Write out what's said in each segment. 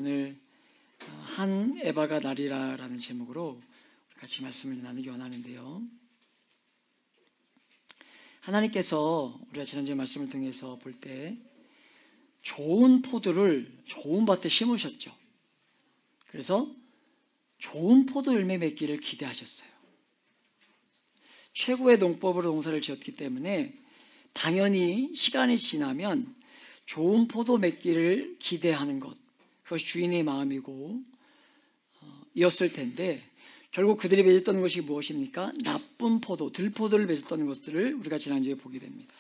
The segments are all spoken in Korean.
오늘 한 에바가 나리라라는 제목으로 같이 말씀을 나누기 원하는데요. 하나님께서 우리가 지난주에 말씀을 통해서 볼 때 좋은 포도를 좋은 밭에 심으셨죠. 그래서 좋은 포도 열매 맺기를 기대하셨어요. 최고의 농법으로 농사를 지었기 때문에 당연히 시간이 지나면 좋은 포도 맺기를 기대하는 것, 그것이 주인의 마음이고 이었을 텐데 결국 그들이 맺었던 것이 무엇입니까? 나쁜 포도, 들포도를 맺었던 것들을 우리가 지난주에 보게 됩니다.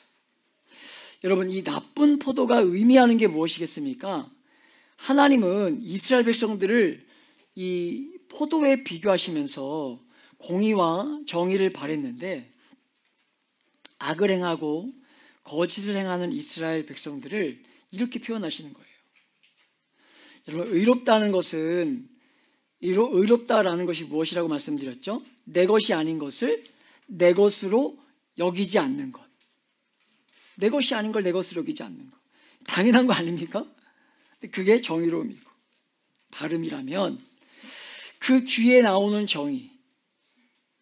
여러분, 이 나쁜 포도가 의미하는 게 무엇이겠습니까? 하나님은 이스라엘 백성들을 이 포도에 비교하시면서 공의와 정의를 바랬는데 악을 행하고 거짓을 행하는 이스라엘 백성들을 이렇게 표현하시는 거예요. 여러분, 의롭다라는 것이 무엇이라고 말씀드렸죠? 내 것이 아닌 것을 내 것으로 여기지 않는 것. 내 것이 아닌 걸 내 것으로 여기지 않는 것. 당연한 거 아닙니까? 그게 정의로움이고 바름이라면 그 뒤에 나오는 정의,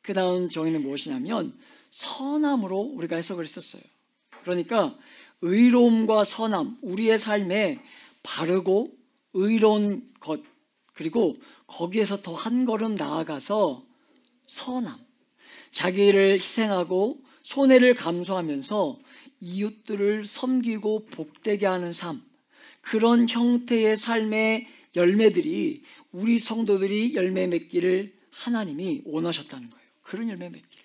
그 나오는 정의는 무엇이냐면 선함으로 우리가 해석을 했었어요. 그러니까 의로움과 선함, 우리의 삶에 바르고 의로운 것, 그리고 거기에서 더 한 걸음 나아가서 선함, 자기를 희생하고 손해를 감수하면서 이웃들을 섬기고 복되게 하는 삶, 그런 형태의 삶의 열매들이 우리 성도들이 열매 맺기를 하나님이 원하셨다는 거예요. 그런 열매 맺기를.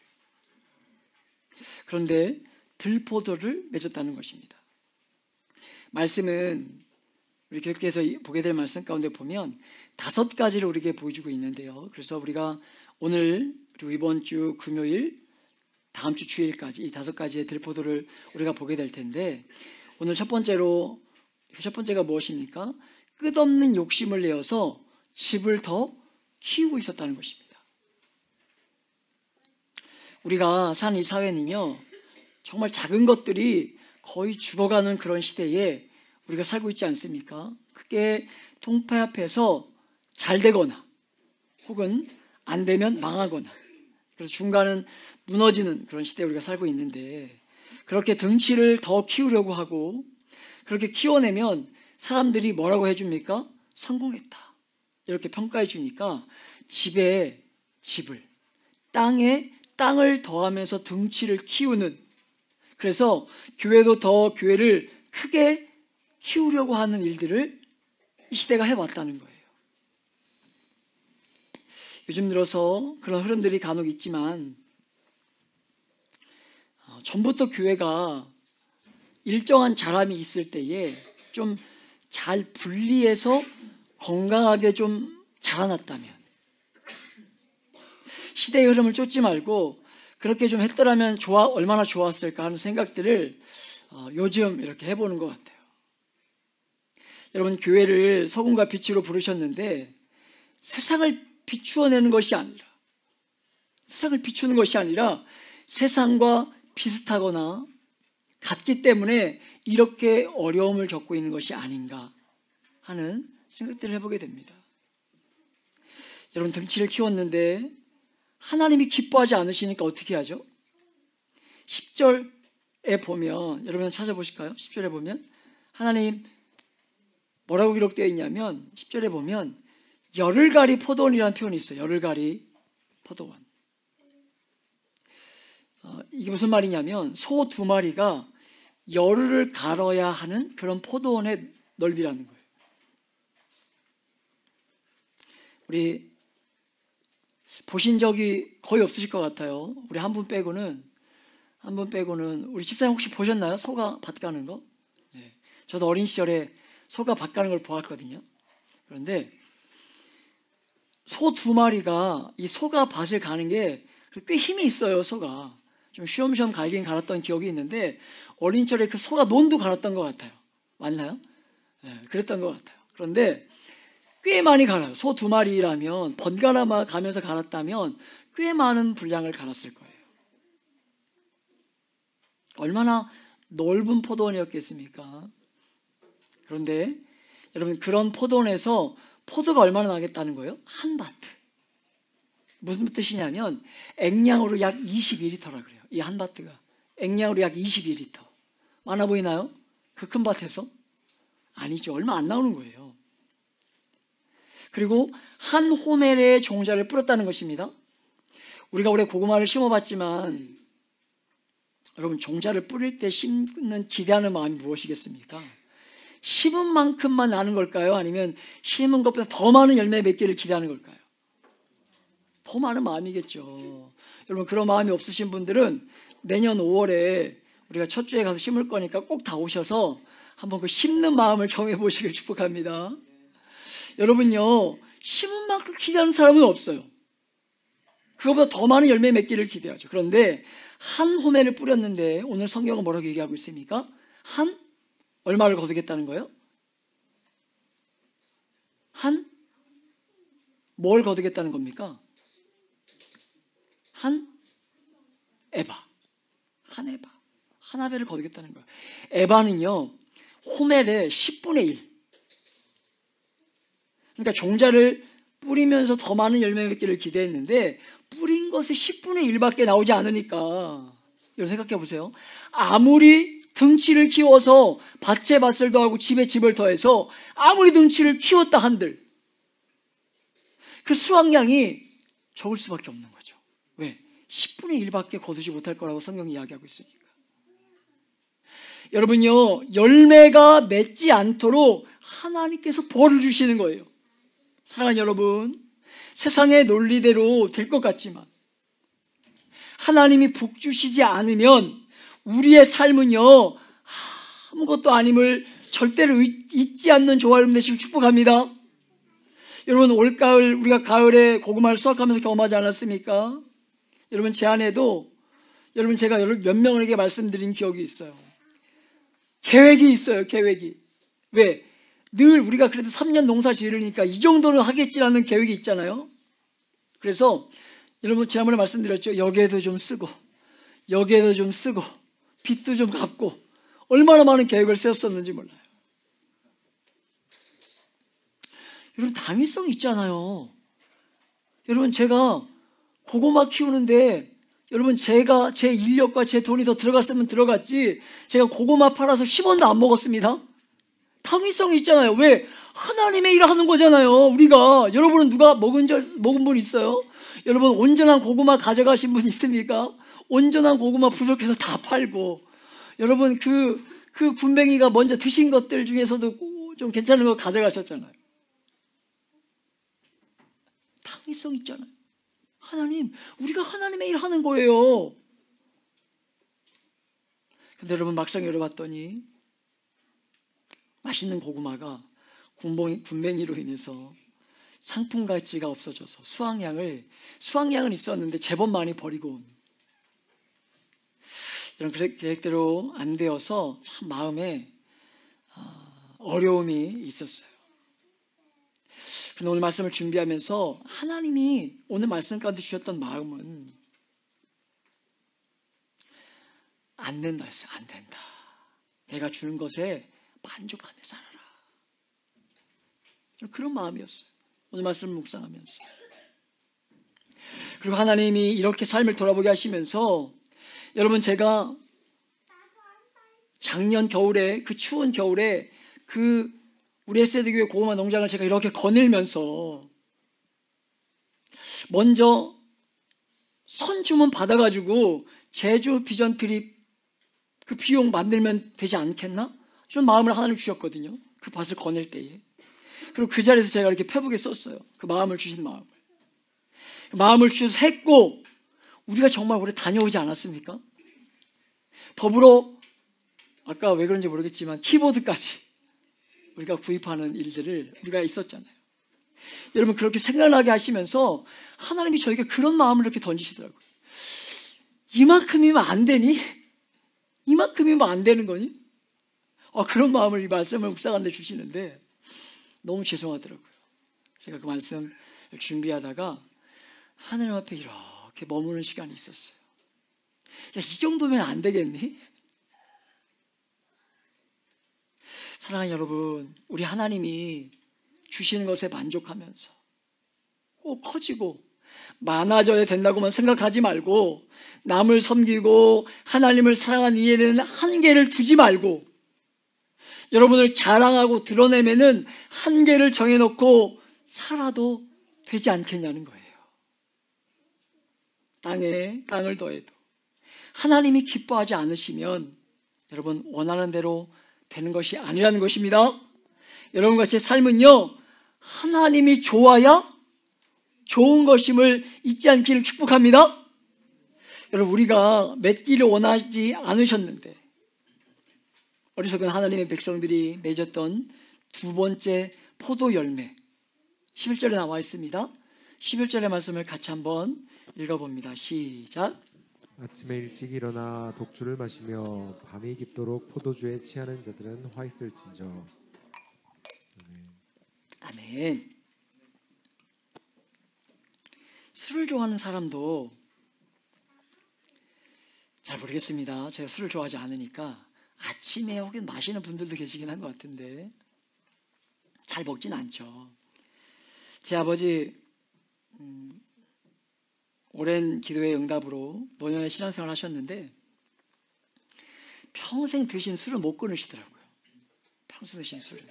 그런데 들포도를 맺었다는 것입니다. 말씀은 우리 기독교에서 보게 될 말씀 가운데 보면 5가지를 우리에게 보여주고 있는데요. 그래서 우리가 오늘 그리고 이번 주 금요일, 다음 주 주일까지 이 5가지의 들포도를 우리가 보게 될 텐데, 오늘 첫 번째가 무엇입니까? 끝없는 욕심을 내어서 집을 더 키우고 있었다는 것입니다. 우리가 산 이 사회는요, 정말 작은 것들이 거의 죽어가는 그런 시대에 우리가 살고 있지 않습니까? 그게 통폐합해서 잘 되거나 혹은 안 되면 망하거나, 그래서 중간은 무너지는 그런 시대에 우리가 살고 있는데, 그렇게 등치를 더 키우려고 하고 그렇게 키워내면 사람들이 뭐라고 해줍니까? 성공했다, 이렇게 평가해 주니까 집에 집을, 땅에 땅을 더하면서 등치를 키우는, 그래서 교회도 더 교회를 크게 키우려고 하는 일들을 이 시대가 해왔다는 거예요. 요즘 들어서 그런 흐름들이 간혹 있지만 전부터 교회가 일정한 자람이 있을 때에 좀 잘 분리해서 건강하게 좀 자라났다면, 시대의 흐름을 쫓지 말고 그렇게 좀 했더라면 얼마나 좋았을까 하는 생각들을 요즘 이렇게 해보는 것 같아요. 여러분, 교회를 소금과 빛으로 부르셨는데 세상을 비추어내는 것이 아니라, 세상을 비추는 것이 아니라 세상과 비슷하거나 같기 때문에 이렇게 어려움을 겪고 있는 것이 아닌가 하는 생각들을 해보게 됩니다. 여러분, 등치를 키웠는데 하나님이 기뻐하지 않으시니까 어떻게 하죠? 10절에 보면, 여러분 찾아보실까요? 10절에 보면 하나님 뭐라고 기록되어 있냐면, 10절에 보면 열흘가리 포도원이라는 표현이 있어요. 열흘가리 포도원. 이게 무슨 말이냐면 소 2마리가 열흘을 갈아야 하는 그런 포도원의 넓이라는 거예요. 우리 보신 적이 거의 없으실 것 같아요. 우리 한 분 빼고는 우리 집사님 혹시 보셨나요? 소가 밭 가는 거? 네. 저도 어린 시절에 소가 밭 가는 걸 보았거든요. 그런데 소 2마리가 이 소가 밭을 가는 게 꽤 힘이 있어요. 소가 좀 쉬엄쉬엄 갈긴 갈았던 기억이 있는데, 어린 시절에 그 소가 논도 갈았던 것 같아요. 맞나요? 네, 그랬던 것 같아요. 그런데 꽤 많이 갈아요. 소 2마리라면 번갈아 가면서 갈았다면 꽤 많은 분량을 갈았을 거예요. 얼마나 넓은 포도원이었겠습니까? 그런데 여러분 그런 포도원에서 포도가 얼마나 나겠다는 거예요? 한 바트. 무슨 뜻이냐면 액량으로 약 22리터라 그래요. 이 한 바트가 액량으로 약 22리터. 많아 보이나요? 그 큰 밭에서? 아니죠. 얼마 안 나오는 거예요. 그리고 한 호멜의 종자를 뿌렸다는 것입니다. 우리가 올해 고구마를 심어봤지만 여러분 종자를 뿌릴 때 심는 기대하는 마음이 무엇이겠습니까? 심은 만큼만 나는 걸까요? 아니면 심은 것보다 더 많은 열매 맺기를 기대하는 걸까요? 더 많은 마음이겠죠. 여러분 그런 마음이 없으신 분들은 내년 5월에 우리가 첫 주에 가서 심을 거니까 꼭 다 오셔서 한번 그 심는 마음을 경험해 보시길 축복합니다. 여러분요 심은 만큼 기대하는 사람은 없어요. 그거보다 더 많은 열매 맺기를 기대하죠. 그런데 한 호멜을 뿌렸는데 오늘 성경은 뭐라고 얘기하고 있습니까? 한 얼마를 거두겠다는 거예요? 한 뭘 거두겠다는 겁니까? 한 에바. 한 에바. 한 아벨을 거두겠다는 거예요. 에바는요 호멜의 10분의 1. 그러니까 종자를 뿌리면서 더 많은 열매 맺기를 기대했는데 뿌린 것의 10분의 1밖에 나오지 않으니까 여러분 생각해 보세요. 아무리 등치를 키워서 밭에 밭을 더하고 집에 집을 더해서 아무리 등치를 키웠다 한들 그 수확량이 적을 수밖에 없는 거죠. 왜? 10분의 1밖에 거두지 못할 거라고 성경이 이야기하고 있으니까. 여러분요 열매가 맺지 않도록 하나님께서 벌을 주시는 거예요. 사랑하는 여러분, 세상의 논리대로 될 것 같지만 하나님이 복 주시지 않으면 우리의 삶은요 아무것도 아님을 절대로 잊지 않는 저와 여러분 되시길 축복합니다. 여러분 올가을 우리가 가을에 고구마를 수확하면서 경험하지 않았습니까? 여러분 제 안에도 여러분 제가 몇 명에게 말씀드린 기억이 있어요. 계획이 있어요. 계획이. 왜? 늘 우리가 그래도 3년 농사 지으니까 이 정도는 하겠지라는 계획이 있잖아요. 그래서 여러분 지난번에 말씀드렸죠. 여기에도 좀 쓰고 여기에도 좀 쓰고 빚도 좀 갚고 얼마나 많은 계획을 세웠었는지 몰라요. 여러분 당위성이 있잖아요. 여러분 제가 고구마 키우는데 여러분 제가 제 인력과 제 돈이 더 들어갔으면 들어갔지 제가 고구마 팔아서 10원도 안 먹었습니다. 당위성이 있잖아요. 왜? 하나님의 일을 하는 거잖아요. 우리가. 여러분은 누가 먹은 분 있어요? 여러분 온전한 고구마 가져가신 분 있습니까? 온전한 고구마 부족해서 다 팔고 여러분 그 군뱅이가 먼저 드신 것들 중에서도 좀 괜찮은 거 가져가셨잖아요. 당위성 있잖아요. 하나님, 우리가 하나님의 일을 하는 거예요. 근데 여러분 막상 열어봤더니 맛있는 고구마가 군뱅이로 인해서 상품 가치가 없어져서 수확량은 있었는데 제법 많이 버리고 온 이런 계획대로 안 되어서 참 마음에 어려움이 있었어요. 그런데 오늘 말씀을 준비하면서 하나님이 오늘 말씀 가운데 주셨던 마음은 안 된다 했어요. 안 된다. 내가 주는 것에 만족하며 살아라. 그런 마음이었어요. 오늘 말씀을 묵상하면서. 그리고 하나님이 이렇게 삶을 돌아보게 하시면서 여러분 제가 작년 겨울에 그 추운 겨울에 우리 에세드교회 고구마 농장을 제가 이렇게 거닐면서 먼저 선주문 받아가지고 제주 비전 트립 그 비용 만들면 되지 않겠나? 이런 마음을 하나님 주셨거든요. 그 밭을 거닐 때에. 그리고 그 자리에서 제가 이렇게 페북에 썼어요. 그 마음을 주신 마음을. 마음을 주셔서 했고 우리가 정말 오래 다녀오지 않았습니까? 더불어 아까 왜 그런지 모르겠지만 키보드까지 우리가 구입하는 일들을 우리가 있었잖아요. 여러분 그렇게 생각나게 하시면서 하나님이 저에게 그런 마음을 이렇게 던지시더라고요. 이만큼이면 안 되니? 이만큼이면 안 되는 거니? 그런 마음을 이 말씀을 묵상하는데 주시는데 너무 죄송하더라고요. 제가 그 말씀 준비하다가 하나님 앞에 이렇게 머무는 시간이 있었어요. 야, 이 정도면 안 되겠니? 사랑하는 여러분, 우리 하나님이 주시는 것에 만족하면서 꼭 커지고 많아져야 된다고만 생각하지 말고, 남을 섬기고 하나님을 사랑하는 이에는 한계를 두지 말고, 여러분을 자랑하고 드러내면은 한계를 정해놓고 살아도 되지 않겠냐는 거예요. 땅에 땅을 더해도 하나님이 기뻐하지 않으시면 여러분 원하는 대로 되는 것이 아니라는 것입니다. 여러분과 제 삶은요, 하나님이 좋아야 좋은 것임을 잊지 않기를 축복합니다. 여러분, 우리가 맺기를 원하지 않으셨는데 어리석은 하나님의 백성들이 맺었던 두 번째 포도 열매, 11절에 나와 있습니다. 11절의 말씀을 같이 한번 읽어봅니다. 시작. 아침에 일찍 일어나 독주를 마시며 밤이 깊도록 포도주에 취하는 자들은 화 있을진저. 아멘. 술을 좋아하는 사람도, 잘 모르겠습니다. 제가 술을 좋아하지 않으니까 아침에 혹은 마시는 분들도 계시긴 한 것 같은데 잘 먹진 않죠. 제 아버지 오랜 기도의 응답으로 노년의 신앙생활을 하셨는데 평생 드신 술을 못 끊으시더라고요. 평생 드신 술을.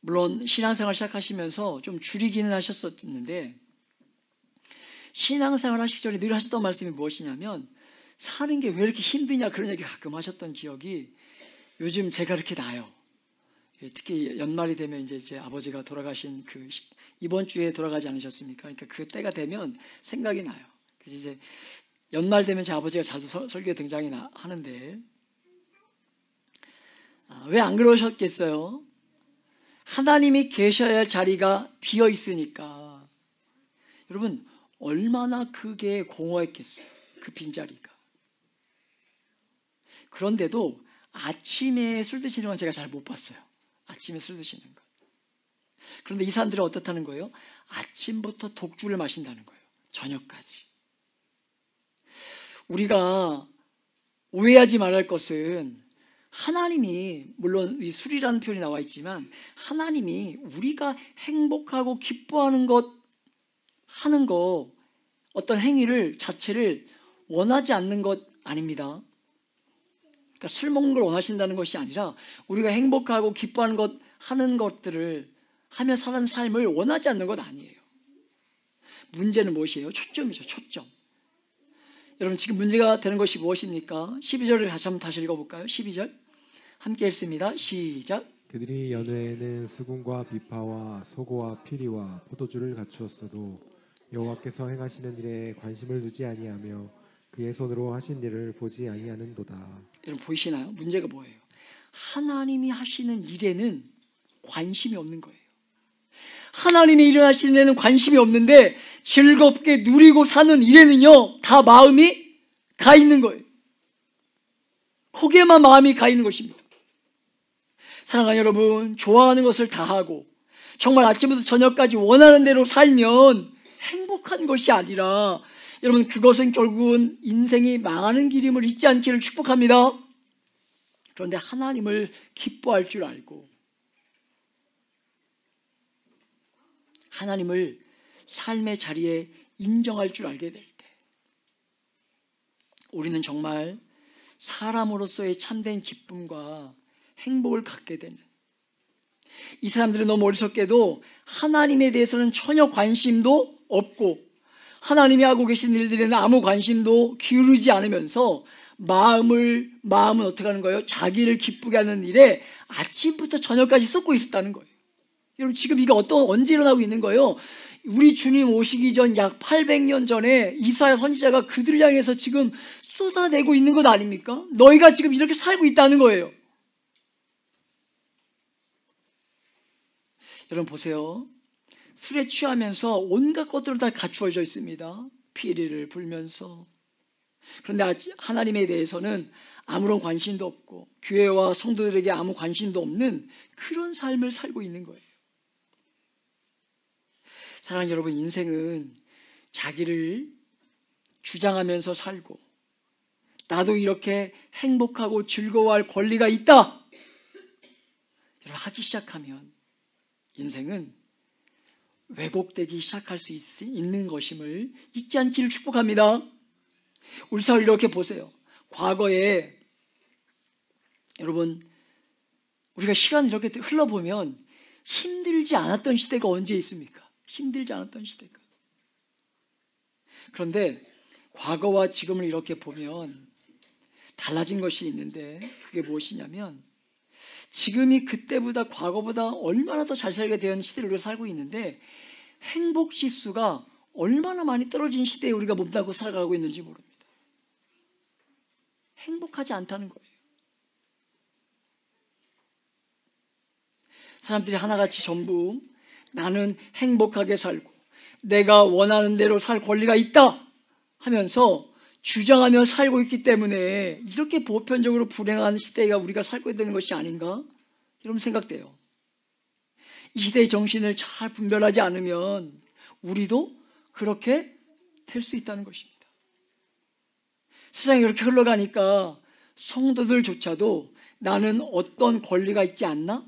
물론 신앙생활 시작하시면서 좀 줄이기는 하셨었는데, 신앙생활 하시기 전에 늘 하셨던 말씀이 무엇이냐면, 사는 게 왜 이렇게 힘드냐, 그런 얘기 가끔 하셨던 기억이 요즘 제가 이렇게 나요. 특히 연말이 되면 이제 제 아버지가 돌아가신 이번 주에 돌아가지 않으셨습니까? 그러니까 그 때가 되면 생각이 나요. 그래서 이제 연말 되면 제 아버지가 자주 설교에 등장이 하는데, 왜 안 그러셨겠어요? 하나님이 계셔야 할 자리가 비어 있으니까. 여러분, 얼마나 그게 공허했겠어요, 그 빈자리가. 그런데도 아침에 술 드시는 건 제가 잘 못 봤어요. 아침에 술 드시는 거. 그런데 이 사람들은 어떻다는 거예요? 아침부터 독주를 마신다는 거예요. 저녁까지. 우리가 오해하지 말할 것은, 하나님이, 물론 이 술이라는 표현이 나와 있지만 하나님이 우리가 행복하고 기뻐하는 것, 하는 거, 어떤 행위를 자체를 원하지 않는 것 아닙니다. 그러니까 술 먹는 걸 원하신다는 것이 아니라 우리가 행복하고 기뻐하는 것, 하는 것들을 하며 사는 삶을 원하지 않는 것 아니에요. 문제는 무엇이에요? 초점이죠. 초점. 여러분, 지금 문제가 되는 것이 무엇입니까? 12절을 다시 읽어볼까요? 12절 함께 읽습니다. 시작. 그들이 연회에는 수금과 비파와 소고와 피리와 포도주를 갖추었어도 여호와께서 행하시는 일에 관심을 두지 아니하며 그의 손으로 하신 일을 보지 아니하는도다. 여러분 보이시나요? 문제가 뭐예요? 하나님이 하시는 일에는 관심이 없는 거예요. 하나님이 일하시는 일에는 관심이 없는데 즐겁게 누리고 사는 일에는요, 다 마음이 가 있는 거예요. 거기에만 마음이 가 있는 것입니다. 사랑하는 여러분, 좋아하는 것을 다 하고 정말 아침부터 저녁까지 원하는 대로 살면 행복한 것이 아니라, 여러분, 그것은 결국은 인생이 망하는 길임을 잊지 않기를 축복합니다. 그런데 하나님을 기뻐할 줄 알고 하나님을 삶의 자리에 인정할 줄 알게 될 때, 우리는 정말 사람으로서의 참된 기쁨과 행복을 갖게 되는, 이 사람들은 너무 어리석게도 하나님에 대해서는 전혀 관심도 없고 하나님이 하고 계신 일들에는 아무 관심도 기울이지 않으면서 마음은 어떻게 하는 거예요? 자기를 기쁘게 하는 일에 아침부터 저녁까지 쏟고 있었다는 거예요. 여러분, 지금 이게 언제 일어나고 있는 거예요? 우리 주님 오시기 전 약 800년 전에 이사야 선지자가 그들을 향해서 지금 쏟아내고 있는 것 아닙니까? 너희가 지금 이렇게 살고 있다는 거예요. 여러분 보세요. 술에 취하면서 온갖 것들은 다 갖추어져 있습니다. 피리를 불면서. 그런데 하나님에 대해서는 아무런 관심도 없고 교회와 성도들에게 아무 관심도 없는 그런 삶을 살고 있는 거예요. 사랑하는 여러분, 인생은 자기를 주장하면서 살고 나도 이렇게 행복하고 즐거워할 권리가 있다. 이걸 하기 시작하면 인생은 왜곡되기 시작할 수 있는 것임을 잊지 않기를 축복합니다. 우리 사회를 이렇게 보세요. 과거에 여러분 우리가 시간을 이렇게 흘러보면 힘들지 않았던 시대가 언제 있습니까? 힘들지 않았던 시대가. 그런데 과거와 지금을 이렇게 보면 달라진 것이 있는데 그게 무엇이냐면 지금이 그때보다 과거보다 얼마나 더 잘 살게 된 시대를 우리가 살고 있는데 행복 지수가 얼마나 많이 떨어진 시대에 우리가 몸담고 살아가고 있는지 모릅니다. 행복하지 않다는 거예요. 사람들이 하나같이 전부 나는 행복하게 살고 내가 원하는 대로 살 권리가 있다 하면서 주장하며 살고 있기 때문에 이렇게 보편적으로 불행한 시대가 우리가 살고 있는 것이 아닌가? 이런 생각돼요. 이 시대의 정신을 잘 분별하지 않으면 우리도 그렇게 될 수 있다는 것입니다. 세상이 그렇게 흘러가니까 성도들조차도 나는 어떤 권리가 있지 않나?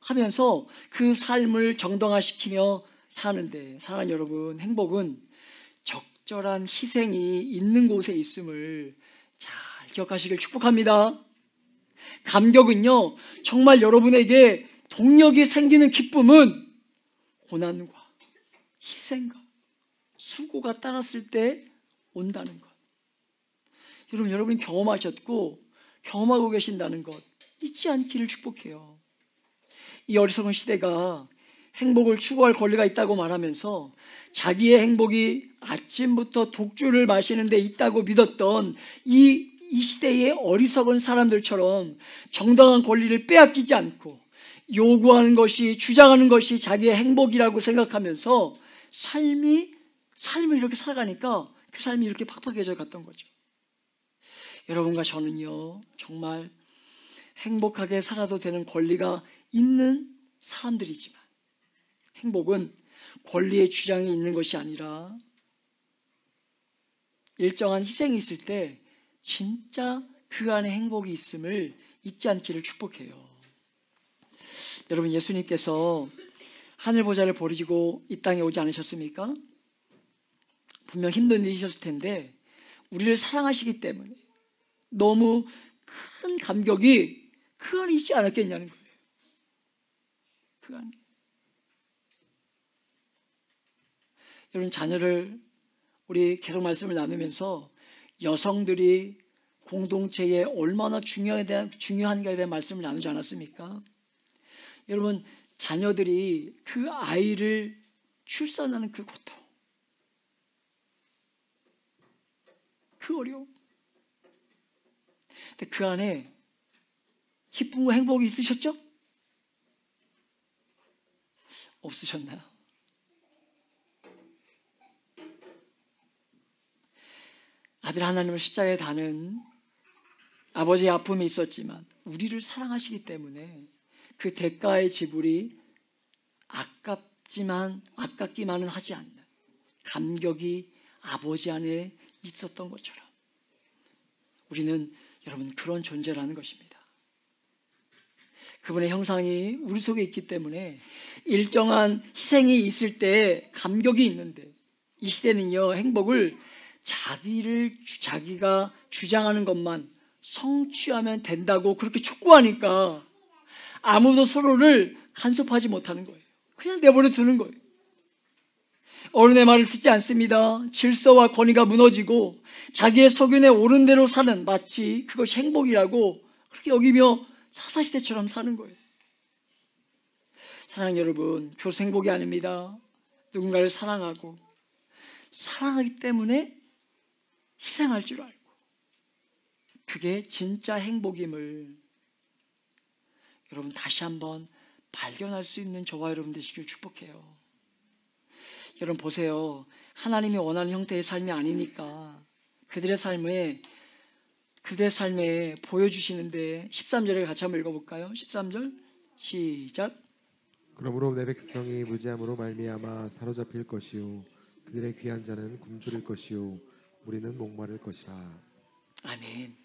하면서 그 삶을 정당화시키며 사는데 사랑하는 여러분, 행복은 적절한 희생이 있는 곳에 있음을 잘 기억하시길 축복합니다. 감격은요, 정말 여러분에게 동력이 생기는 기쁨은 고난과 희생과 수고가 따랐을 때 온다는 것. 여러분이 경험하셨고 경험하고 계신다는 것 잊지 않기를 축복해요. 이 어리석은 시대가 행복을 추구할 권리가 있다고 말하면서 자기의 행복이 아침부터 독주를 마시는 데 있다고 믿었던 이 시대의 어리석은 사람들처럼 정당한 권리를 빼앗기지 않고 요구하는 것이, 주장하는 것이 자기의 행복이라고 생각하면서 삶을 이렇게 살아가니까 그 삶이 이렇게 팍팍해져 갔던 거죠. 여러분과 저는요, 정말 행복하게 살아도 되는 권리가 있는 사람들이지만 행복은 권리의 주장이 있는 것이 아니라 일정한 희생이 있을 때 진짜 그 안에 행복이 있음을 잊지 않기를 축복해요. 여러분, 예수님께서 하늘 보좌를 버리시고 이 땅에 오지 않으셨습니까? 분명 힘든 일이셨을 텐데 우리를 사랑하시기 때문에 너무 큰 감격이 그 안에 있지 않았겠냐는 거예요. 그 안에. 여러분, 자녀를 우리 계속 말씀을 나누면서 여성들이 공동체에 얼마나 중요한가에 대한 말씀을 나누지 않았습니까? 여러분, 자녀들이 그 아이를 출산하는 그 고통, 그 어려움, 근데 그 안에 기쁨과 행복이 있으셨죠? 없으셨나요? 아들 하나님을 십자가에 다는 아버지의 아픔이 있었지만 우리를 사랑하시기 때문에 그 대가의 지불이 아깝기만은 하지 않는 감격이 아버지 안에 있었던 것처럼 우리는 여러분 그런 존재라는 것입니다. 그분의 형상이 우리 속에 있기 때문에 일정한 희생이 있을 때 감격이 있는데 이 시대는요, 행복을 자기가 주장하는 것만 성취하면 된다고 그렇게 촉구하니까 아무도 서로를 간섭하지 못하는 거예요. 그냥 내버려 두는 거예요. 어른의 말을 듣지 않습니다. 질서와 권위가 무너지고 자기의 소견에 옳은 대로 사는, 마치 그것이 행복이라고 그렇게 여기며 사사시대처럼 사는 거예요. 사랑하는 여러분, 그것이 행복이 아닙니다. 누군가를 사랑하기 때문에 희생할 줄 알고 그게 진짜 행복임을 여러분 다시 한번 발견할 수 있는 저와 여러분 되시길 축복해요. 여러분 보세요. 하나님이 원하는 형태의 삶이 아니니까 그들의 삶에 보여주시는데 13절에 같이 한번 읽어볼까요? 13절 시작. 그러므로 내 백성이 무지함으로 말미암아 사로잡힐 것이요 그들의 귀한 자는 굶주릴 것이요 우리는 목마를 것이라. 아멘.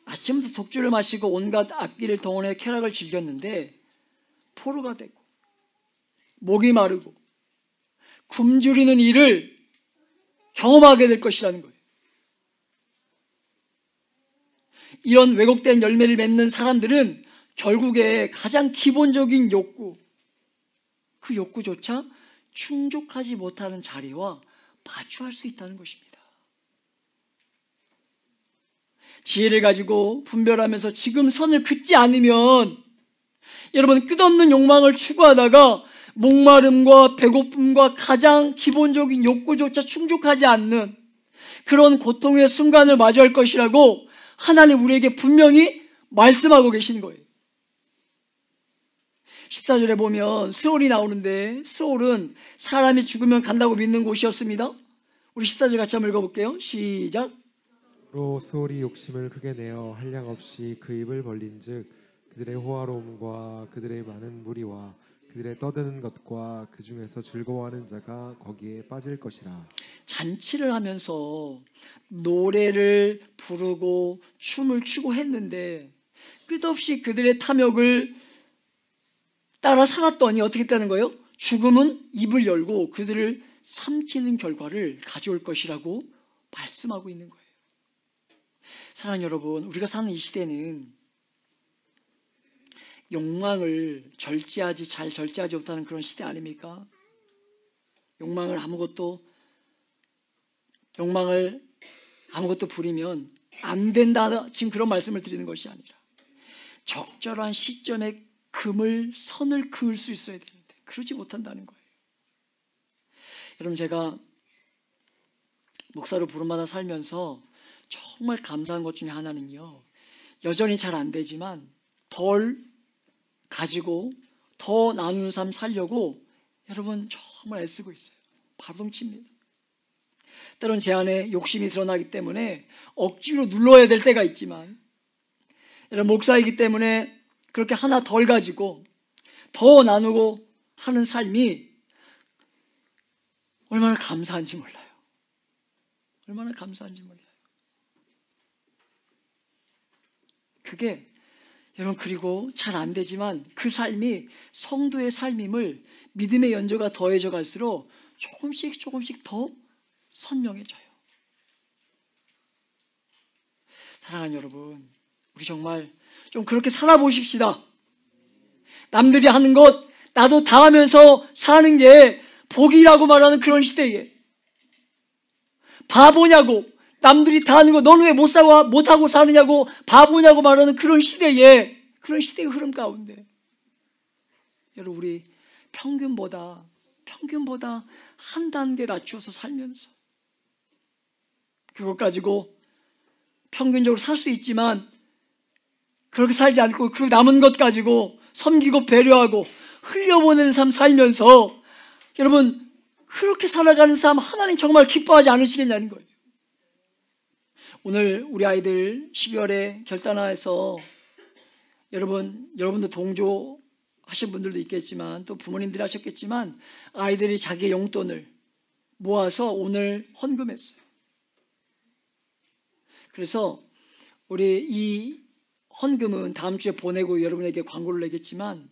아침부터 독주를 마시고 온갖 악기를 동원해 쾌락을 즐겼는데 포로가 되고 목이 마르고 굶주리는 일을 경험하게 될 것이라는 거예요. 이런 왜곡된 열매를 맺는 사람들은 결국에 가장 기본적인 욕구, 그 욕구조차 충족하지 못하는 자리와 마주할 수 있다는 것입니다. 지혜를 가지고 분별하면서 지금 선을 긋지 않으면 여러분 끝없는 욕망을 추구하다가 목마름과 배고픔과 가장 기본적인 욕구조차 충족하지 않는 그런 고통의 순간을 마주할 것이라고 하나님 우리에게 분명히 말씀하고 계시는 거예요. 14절에 보면 스올이 나오는데 스올은 사람이 죽으면 간다고 믿는 곳이었습니다. 우리 14절 같이 한번 읽어볼게요. 시작. 로 스올이 욕심을 크게 내어 한량없이 그 입을 벌린즉 그들의 호화로움과 그들의 많은 무리와 그들의 떠드는 것과 그 중에서 즐거워하는 자가 거기에 빠질 것이라. 잔치를 하면서 노래를 부르고 춤을 추고 했는데 끝없이 그들의 탐욕을 따라 살았더니 어떻게 됐다는 거예요? 죽음은 입을 열고 그들을 삼키는 결과를 가져올 것이라고 말씀하고 있는 거예요. 사랑하는 여러분, 우리가 사는 이 시대는 욕망을 잘 절제하지 못하는 그런 시대 아닙니까? 욕망을 아무것도 부리면 안 된다, 지금 그런 말씀을 드리는 것이 아니라 적절한 시점에 선을 그을 수 있어야 되는데 그러지 못한다는 거예요. 여러분, 제가 목사로 부름받아 살면서 정말 감사한 것 중에 하나는요, 여전히 잘 안 되지만 덜 가지고 더 나누는 삶 살려고 여러분 정말 애쓰고 있어요. 바로동칩니다. 때론 제 안에 욕심이 드러나기 때문에 억지로 눌러야 될 때가 있지만, 여러분 목사이기 때문에 그렇게 하나 덜 가지고 더 나누고 하는 삶이 얼마나 감사한지 몰라요. 얼마나 감사한지 몰라요. 그게 여러분, 그리고 잘 안 되지만 그 삶이 성도의 삶임을 믿음의 연조가 더해져 갈수록 조금씩 더 선명해져요. 사랑하는 여러분, 우리 정말 좀 그렇게 살아보십시다. 남들이 하는 것 나도 다 하면서 사는 게 복이라고 말하는 그런 시대에, 바보냐고, 남들이 다 하는 거 너는 왜 못하고 사느냐고, 바보냐고 말하는 그런 시대의 흐름 가운데 여러분, 우리 평균보다 한 단계 낮추어서 살면서 그것 가지고 평균적으로 살 수 있지만 그렇게 살지 않고 그 남은 것 가지고 섬기고 배려하고 흘려보내는 삶 살면서 여러분, 그렇게 살아가는 삶 하나님 정말 기뻐하지 않으시겠냐는 거예요. 오늘 우리 아이들 12월에 결단화해서 여러분도 동조하신 분들도 있겠지만 또 부모님들이 하셨겠지만 아이들이 자기의 용돈을 모아서 오늘 헌금했어요. 그래서 우리 이 헌금은 다음 주에 보내고 여러분에게 광고를 내겠지만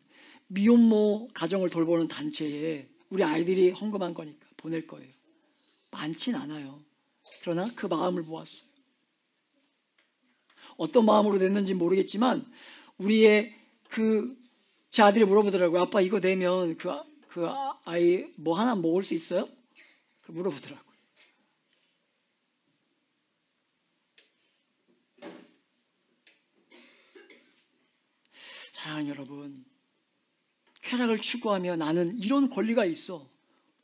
미혼모 가정을 돌보는 단체에 우리 아이들이 헌금한 거니까 보낼 거예요. 많진 않아요. 그러나 그 마음을 모았어요. 어떤 마음으로 냈는지 모르겠지만 제 아들이 물어보더라고요. 아빠 이거 내면 그 아이 뭐 하나 먹을 수 있어요? 물어보더라고요. 사랑하는 여러분, 쾌락을 추구하며 나는 이런 권리가 있어,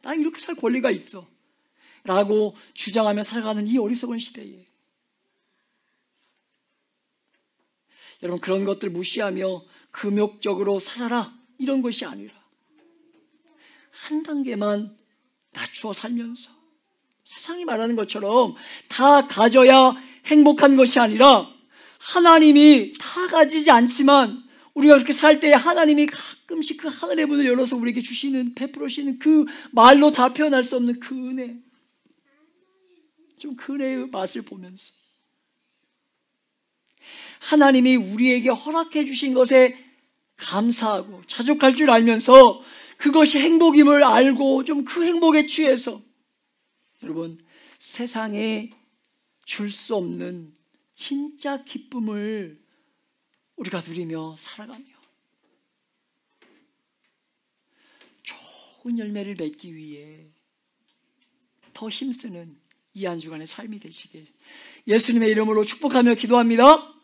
난 이렇게 살 권리가 있어 라고 주장하며 살아가는 이 어리석은 시대에 여러분, 그런 것들 무시하며 금욕적으로 살아라 이런 것이 아니라 한 단계만 낮추어 살면서 세상이 말하는 것처럼 다 가져야 행복한 것이 아니라 하나님이 다 가지지 않지만 우리가 그렇게 살 때에 하나님이 가끔씩 그 하늘의 문을 열어서 우리에게 베풀으시는 그 말로 다 표현할 수 없는 그 은혜, 좀 그 은혜의 맛을 보면서 하나님이 우리에게 허락해 주신 것에 감사하고 자족할 줄 알면서 그것이 행복임을 알고 좀 그 행복에 취해서 여러분 세상에 줄 수 없는 진짜 기쁨을 우리가 누리며 살아가며 좋은 열매를 맺기 위해 더 힘쓰는 이 한 주간의 삶이 되시길 예수님의 이름으로 축복하며 기도합니다.